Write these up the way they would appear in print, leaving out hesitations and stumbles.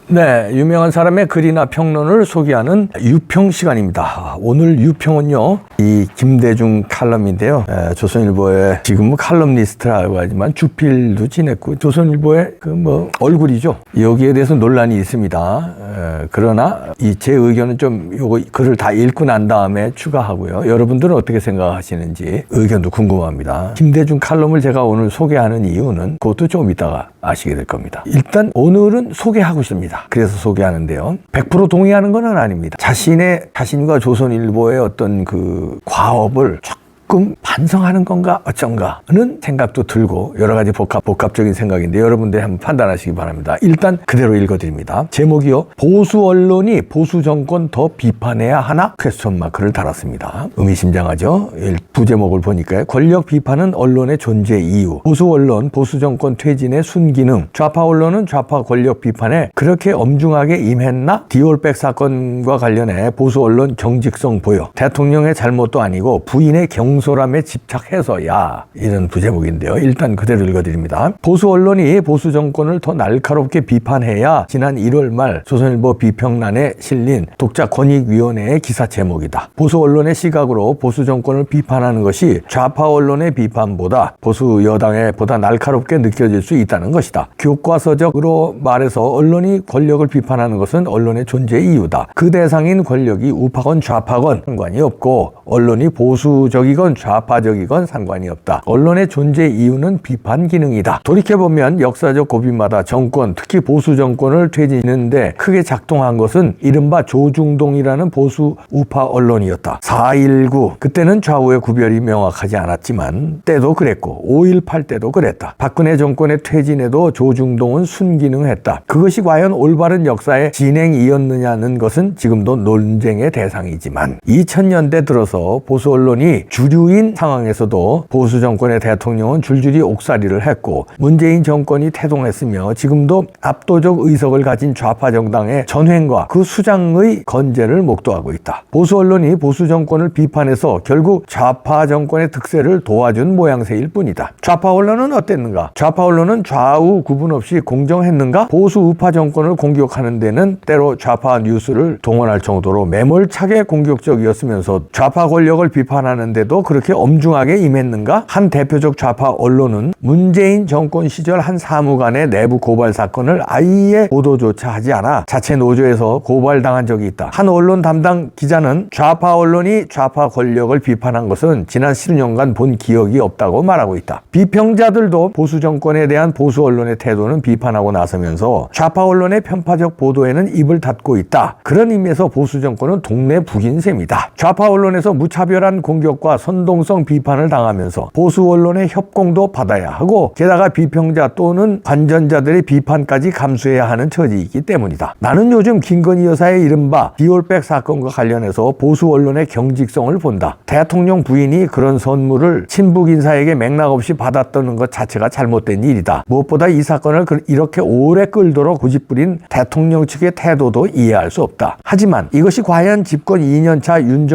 네, 유명한 사람의 글이나 평론을 소개하는 유평 시간입니다. 오늘 유평은요, 이 김대중 칼럼인데요. 조선일보의 지금은 칼럼니스트라고 하지만 주필도 지냈고 조선일보의 얼굴이죠. 여기에 대해서 논란이 있습니다. 그러나 제 의견은 좀 요거 글을 다 읽고 난 다음에 추가하고요. 여러분들은 어떻게 생각하시는지 의견도 궁금합니다. 김대중 칼럼을 제가 오늘 소개하는 이유는 그것도 좀 이따가 아시게 될 겁니다. 일단 오늘은 소개하고 있습니다. 그래서 소개하는데요. 100% 동의하는 건 아닙니다. 자신과 조선일보의 어떤 그 과업을 조금 반성하는 건가 어쩐가는 생각도 들고 여러 가지 복합적인 생각인데 여러분들이 한번 판단하시기 바랍니다. 일단 그대로 읽어드립니다. 제목이요. 보수 언론이 보수 정권 더 비판해야 하나? 퀘스천 마크를 달았습니다. 의미심장하죠. 부제목을 보니까요. 권력 비판은 언론의 존재 이유. 보수 언론, 보수 정권 퇴진의 순기능. 좌파 언론은 좌파 권력 비판에 그렇게 엄중하게 임했나? 디올백 사건과 관련해 보수 언론 경직성 보여. 대통령의 잘못도 아니고 부인의 경솔함에 집착해서야. 이런 부제목인데요. 일단 그대로 읽어드립니다. 보수 언론이 보수 정권을 더 날카롭게 비판해야 지난 1월 말 조선일보 비평란에 실린 독자권익위원회의 기사 제목이다. 보수 언론의 시각으로 보수 정권을 비판하는 것이 좌파 언론의 비판보다 보수 여당에 보다 날카롭게 느껴질 수 있다는 것이다. 교과서적으로 말해서 언론이 권력을 비판하는 것은 언론의 존재 이유다. 그 대상인 권력이 우파건 좌파건 상관이 없고 언론이 보수적이건 좌파적이건 상관이 없다. 언론의 존재 이유는 비판 기능이다. 돌이켜보면 역사적 고비마다 정권, 특히 보수 정권을 퇴진하는데 크게 작동한 것은 이른바 조중동이라는 보수 우파 언론이었다. 4.19 그때는 좌우의 구별이 명확하지 않았지만 때도 그랬고 5.18 때도 그랬다. 박근혜 정권의 퇴진에도 조중동은 순기능했다. 그것이 과연 올바른 역사의 진행이었느냐는 것은 지금도 논쟁의 대상이지만 2000년대 들어서 보수 언론이 주류인 상황에서도 보수 정권의 대통령은 줄줄이 옥살이를 했고 문재인 정권이 태동했으며 지금도 압도적 의석을 가진 좌파 정당의 전횡과 그 수장의 건재를 목도하고 있다. 보수 언론이 보수 정권을 비판해서 결국 좌파 정권의 득세를 도와준 모양새일 뿐이다. 좌파 언론은 어땠는가? 좌파 언론은 좌우 구분 없이 공정했는가? 보수 우파 정권을 공격하는 데는 때로 좌파 뉴스를 동원할 정도로 매몰차게 공격적이었으면서 좌파 권력을 비판하는데도 그렇게 엄중하게 임했는가? 한 대표적 좌파 언론은 문재인 정권 시절 한 사무관의 내부 고발 사건을 아예 보도조차 하지 않아 자체 노조에서 고발당한 적이 있다. 한 언론 담당 기자는 좌파 언론이 좌파 권력을 비판한 것은 지난 10년간 본 기억이 없다고 말하고 있다. 비평자들도 보수 정권에 대한 보수 언론의 태도는 비판하고 나서면서 좌파 언론의 편파적 보도에는 입을 닫고 있다. 그런 의미에서 보수 정권은 동네 북인 셈이다. 좌파 언론에서 무차별한 공격과 선동성 비판을 당하면서 보수 언론의 협공도 받아야 하고 게다가 비평자 또는 관전자들의 비판까지 감수해야 하는 처지이기 때문이다. 나는 요즘 김건희 여사의 이른바 디올백 사건과 관련해서 보수 언론의 경직성을 본다. 대통령 부인이 그런 선물을 친북 인사에게 맥락 없이 받았다는 것 자체가 잘못된 일이다. 무엇보다 이 사건을 이렇게 오래 끌도록 고집부린 대통령 측의 태도도 이해할 수 없다. 하지만 이것이 과연 집권 2년차 윤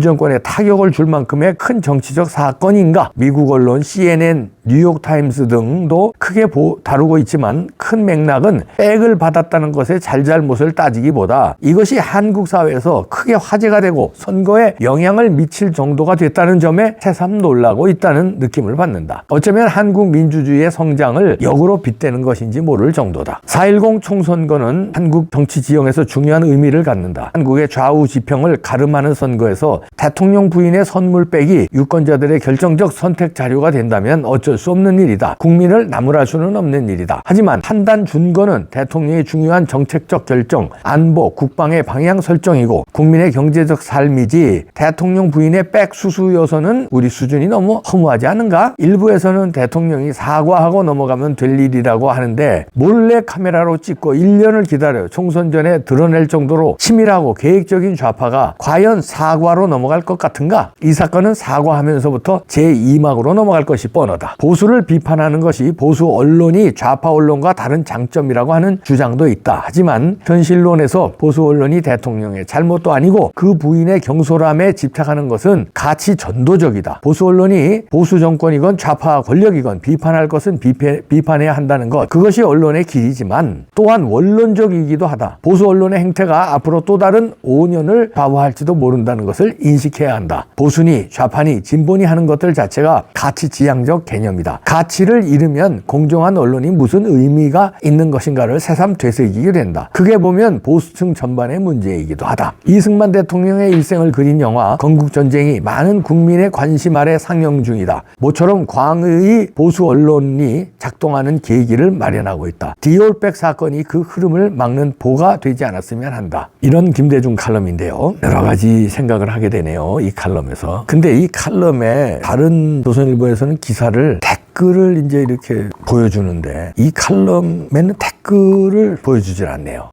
정권에 타격을 줄 만큼의 큰 정치적 사건인가? 미국 언론 CNN, 뉴욕타임스 등도 크게 다루고 있지만 큰 맥락은 백을 받았다는 것의 잘잘못을 따지기보다 이것이 한국 사회에서 크게 화제가 되고 선거에 영향을 미칠 정도가 됐다는 점에 새삼 놀라고 있다는 느낌을 받는다. 어쩌면 한국 민주주의의 성장을 역으로 빗대는 것인지 모를 정도다. 4.10 총선거는 한국 정치 지형에서 중요한 의미를 갖는다. 한국의 좌우 지평을 가름하는 선거에서 대통령 부인의 선물백이 유권자들의 결정적 선택 자료가 된다면 어쩔 수 없는 일이다. 국민을 나무랄 수는 없는 일이다. 하지만 판단 준거는 대통령의 중요한 정책적 결정, 안보, 국방의 방향 설정이고 국민의 경제적 삶이지 대통령 부인의 백 수수여서는 우리 수준이 너무 허무하지 않은가? 일부에서는 대통령이 사과하고 넘어가면 될 일이라고 하는데 몰래 카메라로 찍고 1년을 기다려 총선 전에 드러낼 정도로 치밀하고 계획적인 좌파가 과연 사과로 넘어갈 것 같은가? 이 사건은 사과하면서부터 제2막으로 넘어갈 것이 뻔하다. 보수를 비판하는 것이 보수 언론이 좌파 언론과 다른 장점이라고 하는 주장도 있다. 하지만 현실론에서 보수 언론이 대통령의 잘못도 아니고 그 부인의 경솔함에 집착하는 것은 가치 전도적이다. 보수 언론이 보수 정권이건 좌파 권력이건 비판할 것은 비판해야 한다는 것. 그것이 언론의 길이지만 또한 원론적이기도 하다. 보수 언론의 행태가 앞으로 또 다른 5년을 좌우할지도 모른다는 것을 인식해야 한다. 보수니 좌파니 진보니 하는 것들 자체가 가치 지향적 개념이다. 가치를 잃으면 공정한 언론이 무슨 의미가 있는 것인가를 새삼 되새기게 된다. 그게 보면 보수층 전반의 문제이기도 하다. 이승만 대통령의 일생을 그린 영화 건국전쟁이 많은 국민의 관심 아래 상영 중이다. 모처럼 광의의 보수 언론이 작동하는 계기를 마련하고 있다. 디올백 사건이 그 흐름을 막는 보가 되지 않았으면 한다. 이런 김대중 칼럼인데요. 여러 가지 생각을 하게 되네요. 이 칼럼에서. 근데 이 칼럼에 다른 조선일보에서는 기사를 댓글을 이제 이렇게 보여주는데 이 칼럼에는 댓글을 보여주질 않네요.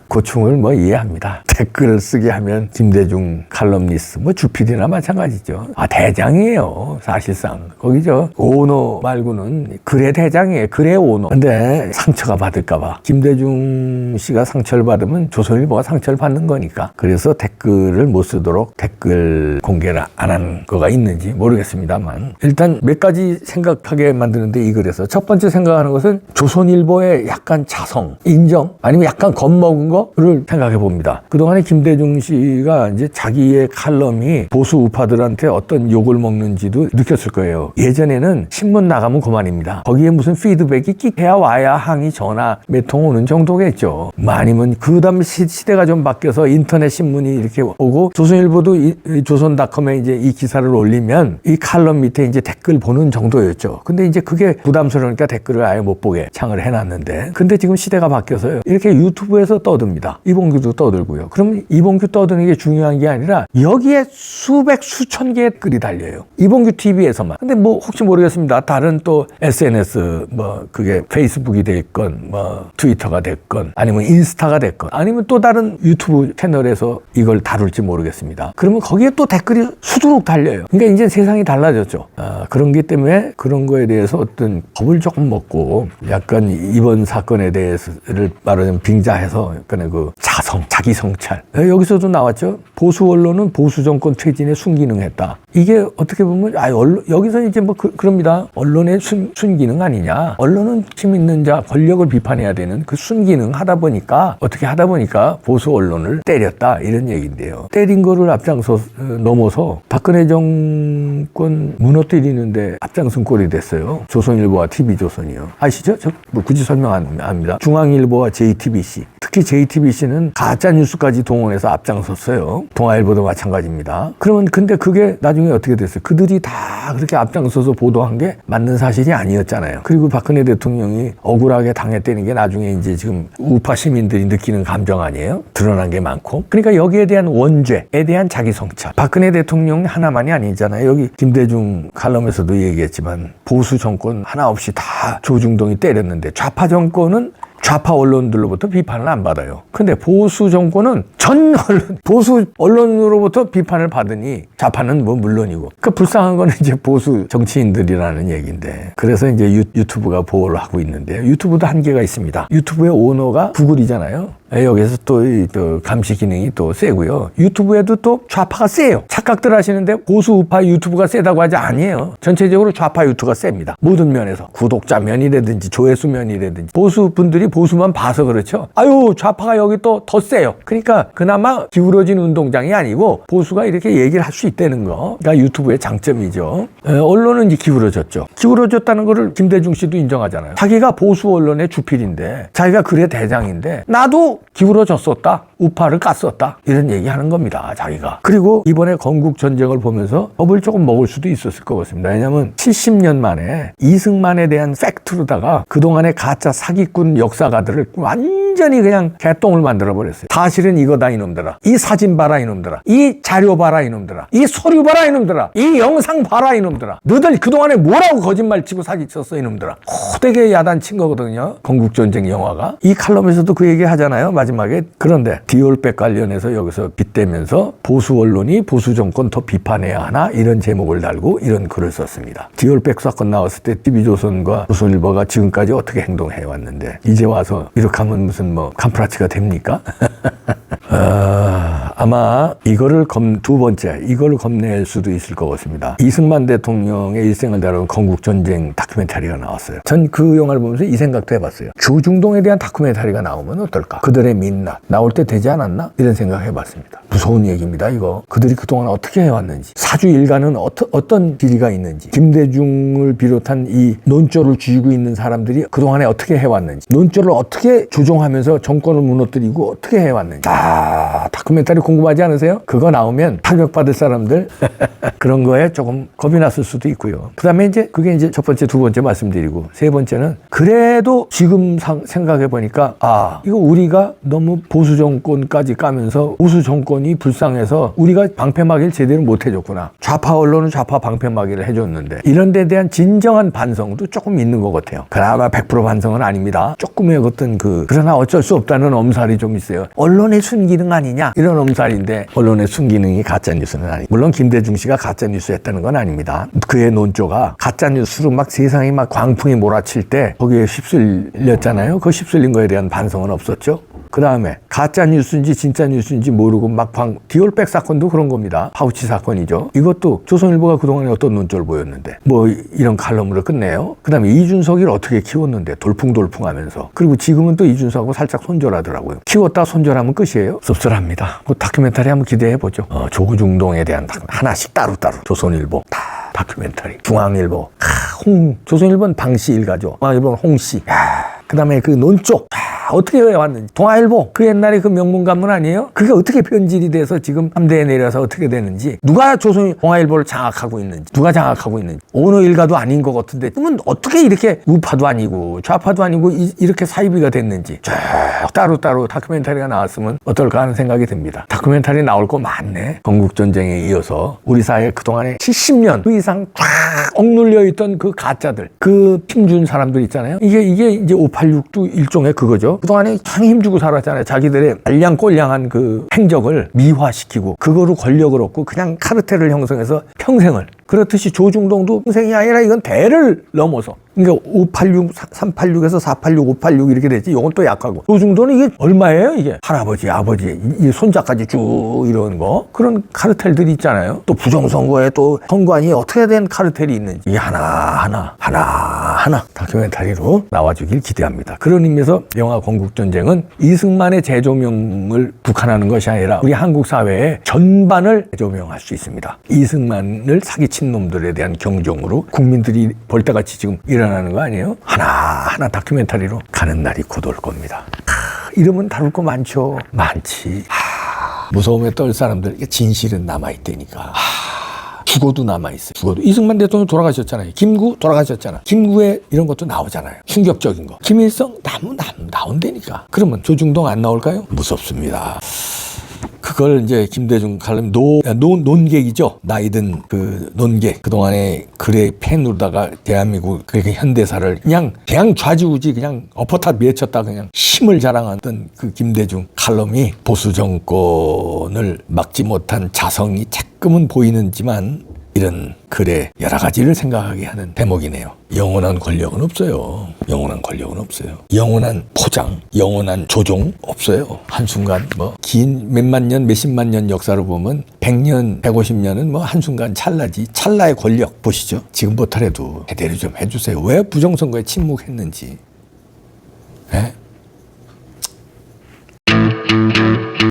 고충을 뭐 이해합니다. 댓글을 쓰게 하면 김대중 칼럼니스트, 뭐 주필이나 마찬가지죠. 대장이에요. 사실상. 거기죠. 오너 말고는 글의 대장이에요. 글의 오너. 근데 상처가 받을까봐. 김대중 씨가 상처를 받으면 조선일보가 상처를 받는 거니까. 그래서 댓글을 못 쓰도록 댓글 공개를 안 한 거가 있는지 모르겠습니다만. 일단 몇 가지 생각하게 만드는데 이 글에서 첫 번째 생각하는 것은 조선일보의 약간 자성, 인정, 아니면 약간 겁먹은 거를 생각해 봅니다. 그동안에 김대중 씨가 이제 자기의 칼럼이 보수 우파들한테 어떤 욕을 먹는지도 느꼈을 거예요. 예전에는 신문 나가면 그만입니다. 거기에 무슨 피드백이 끽해야 와야 항의 전화 몇 통 오는 정도겠죠. 아니면 그 다음 시대가 좀 바뀌어서 인터넷 신문이 이렇게 오고 조선일보도 조선닷컴에 이제 이 기사를 올리면 이 칼럼 밑에 이제 댓글 보는 정도였죠. 근데 이제 그게 부담스러우니까 댓글을 아예 못 보게 창을 해놨는데, 근데 지금 시대가 바뀌어서요. 이렇게 유튜브에서 떠듭니다. 이봉규도 떠들고요. 그럼 이봉규 떠드는 게 중요한 게 아니라 여기에 수백 수천 개의 글이 달려요. 이봉규 TV에서만. 근데 뭐 혹시 모르겠습니다. 다른 또 SNS 뭐 그게 페이스북이 됐건 뭐 트위터가 됐건 아니면 인스타가 됐건 아니면 또 다른 유튜브 채널에서 이걸 다룰지 모르겠습니다. 그러면 거기에 또 댓글이 수두룩 달려요. 그러니까 이제 세상이 달라졌죠. 그런 게 때문에 그런 거에 대해서 어떤 겁을 조금 먹고 약간 이번 사건에 대해서를 말하자면 빙자해서 약간의 그 자성, 자기 성찰. 여기서도 나왔죠. 보수 언론은 보수 정권 퇴진에 순기능했다. 이게 어떻게 보면 여기서 이제 뭐 그럽니다. 언론의 순기능 아니냐. 언론은 힘 있는 자, 권력을 비판해야 되는 그 순기능 하다 보니까 어떻게 하다 보니까 보수 언론을 때렸다 이런 얘기인데요. 때린 거를 넘어서 박근혜 정권 무너뜨리는데 앞장선 꼴이 됐어요. 조선일보와 TV조선이요. 아시죠? 저 뭐 굳이 설명 안 합니다. 중앙일보와 JTBC. 특히 JTBC는 가짜 뉴스까지 동원해서 앞장섰어요. 동아일보도 마찬가지입니다. 그러면 근데 그게 나중에 어떻게 됐어요? 그들이 다 그렇게 앞장서서 보도한 게 맞는 사실이 아니었잖아요. 그리고 박근혜 대통령이 억울하게 당했다는 게 나중에 이제 지금 우파 시민들이 느끼는 감정 아니에요? 드러난 게 많고. 그러니까 여기에 대한 원죄에 대한 자기 성찰. 박근혜 대통령 하나만이 아니잖아요. 여기 김대중 칼럼에서도 얘기했지만 보수 정권 하나 없이 다 조중동이 때렸는데 좌파 정권은 좌파 언론들로부터 비판을 안 받아요. 근데 보수 정권은 보수 언론으로부터 비판을 받으니 좌파는 뭐 물론이고. 그 불쌍한 거는 이제 보수 정치인들이라는 얘기인데. 그래서 이제 유튜브가 보호를 하고 있는데 유튜브도 한계가 있습니다. 유튜브의 오너가 구글이잖아요. 여기서 또 감시 기능이 또 세고요. 유튜브에도 또 좌파가 세요. 착각들 하시는데 보수 우파 유튜브가 세다고 하지 아니에요. 전체적으로 좌파 유튜브가 셉니다. 모든 면에서. 구독자 면이라든지 조회수 면이라든지. 보수 분들이 보수만 봐서 그렇죠. 좌파가 여기 또 더 세요. 그러니까 그나마 기울어진 운동장이 아니고 보수가 이렇게 얘기를 할 수 있다는 거가 유튜브의 장점이죠. 언론은 이제 기울어졌죠. 기울어졌다는 거를 김대중 씨도 인정하잖아요. 자기가 보수 언론의 주필인데 자기가 글의 대장인데 나도 기울어졌었다. 우파를 깠었다. 이런 얘기하는 겁니다. 자기가. 그리고 이번에 건국전쟁을 보면서 겁을 조금 먹을 수도 있었을 것 같습니다. 왜냐하면 70년 만에 이승만에 대한 팩트로다가 그동안의 가짜 사기꾼 역사가들을 완전히 완전히 그냥 개똥을 만들어버렸어요. 사실은 이거다 이놈들아. 이 사진 봐라 이놈들아. 이 자료 봐라 이놈들아. 이 서류 봐라 이놈들아. 이 영상 봐라 이놈들아. 너들 그동안에 뭐라고 거짓말치고 사기쳤어 이놈들아. 호되게 야단친 거거든요. 건국전쟁 영화가. 이 칼럼에서도 그 얘기 하잖아요. 마지막에. 그런데 디올백 관련해서 여기서 빗대면서 보수 언론이 보수 정권 더 비판해야 하나 이런 제목을 달고 이런 글을 썼습니다. 디올백 사건 나왔을 때 TV조선과 조선일보가 지금까지 어떻게 행동해 왔는데 이제 와서 이렇게 하면 무슨 뭐 캄프라치가 됩니까? 아마 이거를 두 번째 이걸 겁낼 수도 있을 것 같습니다. 이승만 대통령의 일생을 다룬 건국전쟁 다큐멘터리가 나왔어요. 전 그 영화를 보면서 이 생각도 해봤어요. 조중동에 대한 다큐멘터리가 나오면 어떨까? 그들의 민낯 나올 때 되지 않았나? 이런 생각 해봤습니다. 무서운 얘기입니다. 이거 그들이 그동안 어떻게 해왔는지, 사주 일가는 어떤 비리가 있는지, 김대중을 비롯한 이 논조를 쥐고 있는 사람들이 그동안에 어떻게 해왔는지, 논조를 어떻게 조종하면서 정권을 무너뜨리고 어떻게 해왔는지. 다큐멘터리 궁금하지 않으세요? 그거 나오면 타격받을 사람들 그런 거에 조금 겁이 났을 수도 있고요. 그 다음에 그게 첫 번째, 두 번째 말씀드리고, 세 번째는 그래도 지금 생각해 보니까 이거 우리가 너무 보수 정권까지 까면서 보수 정권이 불쌍해서 우리가 방패막이를 제대로 못 해줬구나. 좌파 언론은 좌파 방패막이를 해줬는데 이런 데 대한 진정한 반성도 조금 있는 것 같아요. 그나마 100% 반성은 아닙니다. 조금의 어떤 그러나 어쩔 수 없다는 엄살이 좀 있어요. 언론의 순기능 아니냐 이런 엄살인데, 언론의 순기능이 가짜뉴스는 아니고, 물론 김대중 씨가 가짜뉴스 했다는 건 아닙니다. 그의 논조가 가짜뉴스로 막 세상이 막 광풍이 몰아칠 때 거기에 휩쓸렸잖아요. 그 휩쓸린 거에 대한 반성은 없었죠. 그 다음에 가짜 뉴스인지 진짜 뉴스인지 모르고 디올백 사건도 그런 겁니다. 파우치 사건이죠. 이것도 조선일보가 그동안에 어떤 논조를 보였는데 뭐 이런 칼럼으로 끝내요. 그 다음에 이준석이를 어떻게 키웠는데 돌풍돌풍하면서, 그리고 지금은 또 이준석하고 살짝 손절하더라고요. 키웠다 손절하면 끝이에요. 씁쓸합니다. 그 다큐멘터리 한번 기대해보죠. 조중동에 대한 하나씩 따로따로 조선일보 다큐멘터리, 중앙일보 조선일보는 방씨 일가죠. 중앙일보는 홍씨. 그 다음에 그 논조 어떻게 해왔는지. 동아일보 그 옛날에 그 명문관문 아니에요? 그게 어떻게 변질이 돼서 지금 3대에 내려서 어떻게 되는지, 누가 동아일보를 장악하고 있는지, 누가 장악하고 있는지. 어느 일가도 아닌 것 같은데 그러면 어떻게 이렇게 우파도 아니고 좌파도 아니고 이렇게 사이비가 됐는지 쭉 따로따로 다큐멘터리가 나왔으면 어떨까 하는 생각이 듭니다. 다큐멘터리 나올 거 많네. 건국전쟁에 이어서 우리 사회에 그동안에 70년 그 이상 쫙 억눌려 있던 그 가짜들, 그 힘준 사람들 있잖아요. 이게 이제 586도 일종의 그거죠. 그동안에 참 힘주고 살았잖아요. 자기들의 알량꼴량한 그 행적을 미화시키고 그거로 권력을 얻고 그냥 카르텔을 형성해서 평생을, 그렇듯이 조중동도 평생이 아니라 이건 대를 넘어서, 그러니까 586, 386에서 486, 586 이렇게 되지. 이건 또 약하고. 조중동은 이게 얼마예요? 이게 할아버지, 아버지, 이 손자까지 쭉 이런 거, 그런 카르텔들이 있잖아요. 또 부정선거에 또 선관위 어떻게 된 카르텔이 있는지 이 하나하나 다큐멘터리로 나와주길 기대합니다. 그런 의미에서 영화 건국전쟁은 이승만의 재조명을 북한하는 것이 아니라 우리 한국 사회의 전반을 재조명할 수 있습니다. 이승만을 사기친 놈들에 대한 경종으로 국민들이 볼때같이 지금 일어나는 거 아니에요? 하나하나 다큐멘터리로 가는 날이 곧 올 겁니다. 이러면 다룰 거 많죠. 많지. 무서움에 떨 사람들에게 진실은 남아있다니까. 죽어도 남아있어요. 죽어도. 이승만 대통령 돌아가셨잖아요. 김구 돌아가셨잖아. 김구에 이런 것도 나오잖아요. 충격적인 거. 김일성 나온다니까. 그러면 조중동 안 나올까요? 무섭습니다. 그걸 이제 김대중 칼럼 논객이죠. 나이든 그 논객. 그동안에 글에 펜으로다가 대한민국 그렇게 현대사를 그냥 좌지우지 그냥 엎어타 미쳤다 그냥 힘을 자랑하던 그 김대중 칼럼이 보수 정권을 막지 못한 자성이 조금은 보이는지만 이런 글의 여러 가지를 생각하게 하는 대목이네요. 영원한 권력은 없어요. 영원한 권력은 없어요. 영원한 포장, 영원한 조종 없어요. 한순간 긴 몇만 년, 몇십만 년 역사를 보면 100년, 150년은 한순간 찰나지. 찰나의 권력 보시죠. 지금부터라도 제대로 좀 해주세요. 왜 부정선거에 침묵했는지. 예?